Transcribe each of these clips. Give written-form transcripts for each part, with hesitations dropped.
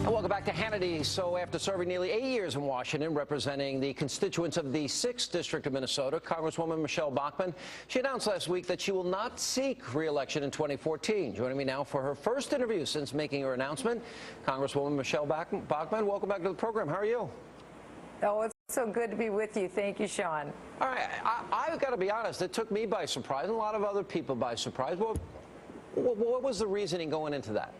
And welcome back to Hannity. So after serving nearly 8 years in Washington representing the constituents of the 6th District of Minnesota, Congresswoman Michele Bachmann, she announced last week that she will not seek re-election in 2014. Joining me now for her first interview since making her announcement, Congresswoman Michele Bachmann. Welcome back to the program. How are you? Oh, it's so good to be with you. Thank you, Sean. All right. I've got to be honest. It took me by surprise and a lot of other people by surprise. What was the reasoning going into that?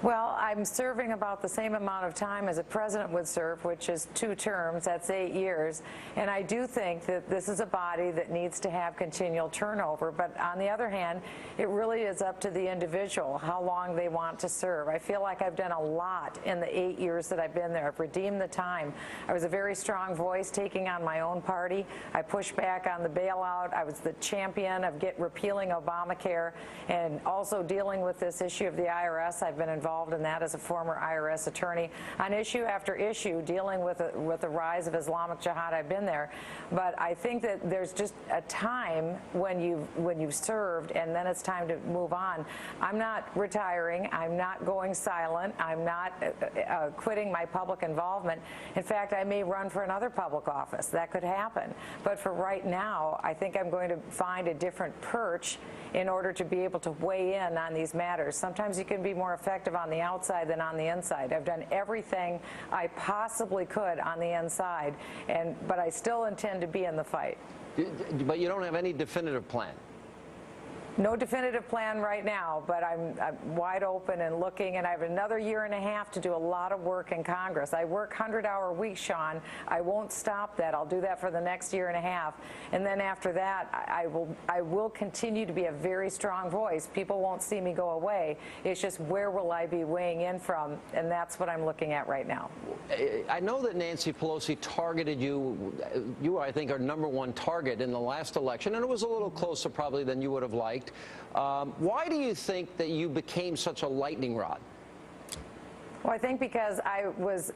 Well, I'm serving about the same amount of time as a president would serve, which is 2 terms. That's 8 years. And I do think that this is a body that needs to have continual turnover. But on the other hand, it really is up to the individual how long they want to serve. I feel like I've done a lot in the 8 years that I've been there. I've redeemed the time. I was a very strong voice taking on my own party. I pushed back on the bailout. I was the champion of repealing Obamacare and also dealing with this issue of the IRS. I've been involved in that as a former IRS attorney on issue after issue dealing with the rise of Islamic jihad. I've been there, but I think that there's just a time when you've served and then it's time to move on. I'm not retiring. I'm not going silent. I'm not quitting my public involvement. In fact, I may run for another public office. That could happen. But for right now, I think I'm going to find a different perch in order to be able to weigh in on these matters. Sometimes you can be more effective on the outside than on the inside. I've done everything I possibly could on the inside, but I still intend to be in the fight. But you don't have any definitive plan? No definitive plan right now, but I'm wide open and looking, and I have another 1.5 years to do a lot of work in Congress. I work 100-hour weeks, Sean. I won't stop that. I'll do that for the next 1.5 years, and then after that, I will continue to be a very strong voice. People won't see me go away. It's just where will I be weighing in from, and that's what I'm looking at right now. I know that Nancy Pelosi targeted you. You, I think, are #1 target in the last election, and it was a little closer probably than you would have liked. Why do you think that you became such a lightning rod? Well, I think because I was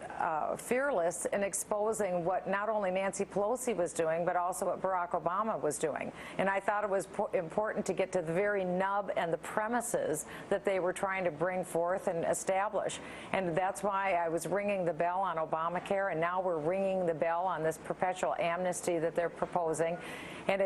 fearless in exposing what not only Nancy Pelosi was doing, but also what Barack Obama was doing. And I thought it was important to get to the very nub and the premises that they were trying to bring forth and establish. And that's why I was ringing the bell on Obamacare, and now we're ringing the bell on this perpetual amnesty that they're proposing. And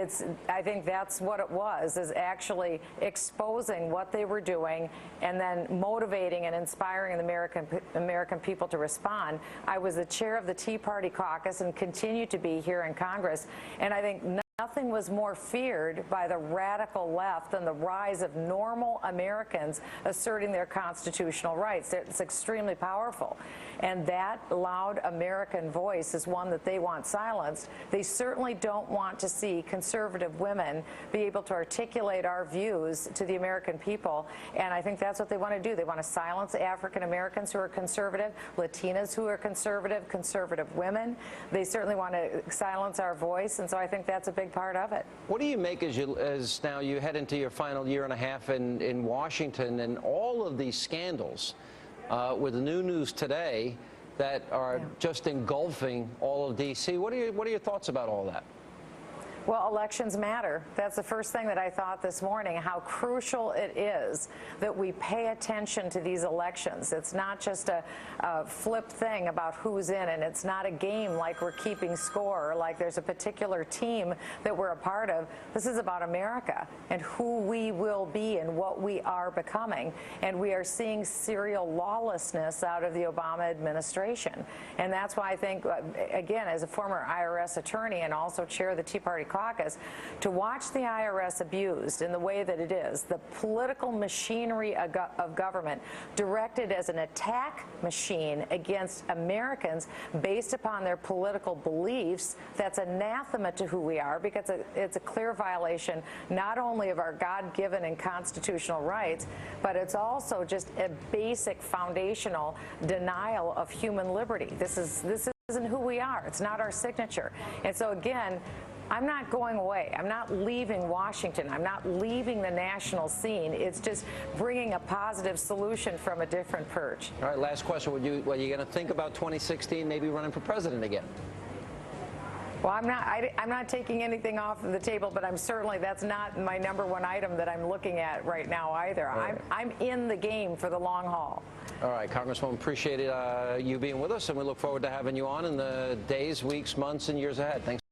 I think that's what it was, is actually exposing what they were doing and then motivating and inspiring the American people to respond. I was the chair of the Tea Party caucus and continue to be here in Congress, and I think nothing was more feared by the radical left than the rise of normal Americans asserting their constitutional rights. It's extremely powerful. And that loud American voice is one that they want silenced. They certainly don't want to see conservative women be able to articulate our views to the American people. And I think that's what they want to do. They want to silence African Americans who are conservative, Latinas who are conservative, conservative women. They certainly want to silence our voice. And so I think that's a big part of it. What do you make as now you head into your final 1.5 years in Washington and all of these scandals with the new news today that are just engulfing all of D.C.? What are your thoughts about all that? Well, elections matter. That's the first thing that I thought this morning, how crucial it is that we pay attention to these elections. It's not just a flip thing about who's in, and it's not a game like we're keeping score or like there's a particular team that we're a part of. This is about America and who we will be and what we are becoming. And we are seeing serial lawlessness out of the Obama administration. And that's why I think, again, as a former IRS attorney and also chair of the Tea Party caucus, to watch the IRS abused in the way that it is, the political machinery of government directed as an attack machine against Americans based upon their political beliefs, that's anathema to who we are, because it's a clear violation not only of our God-given and constitutional rights, but it's also just a basic foundational denial of human liberty. This isn't who we are. It's not our signature. And so again, I'm not going away. I'm not leaving Washington. I'm not leaving the national scene. It's just bringing a positive solution from a different perch. All right, last question. Are you going to think about 2016, maybe running for president again? Well, I'm not taking anything off of the table, but that's not my #1 item that I'm looking at right now either. Right. I'm in the game for the long haul. All right, Congresswoman, appreciate you being with us, and we look forward to having you on in the days, weeks, months, and years ahead. Thanks.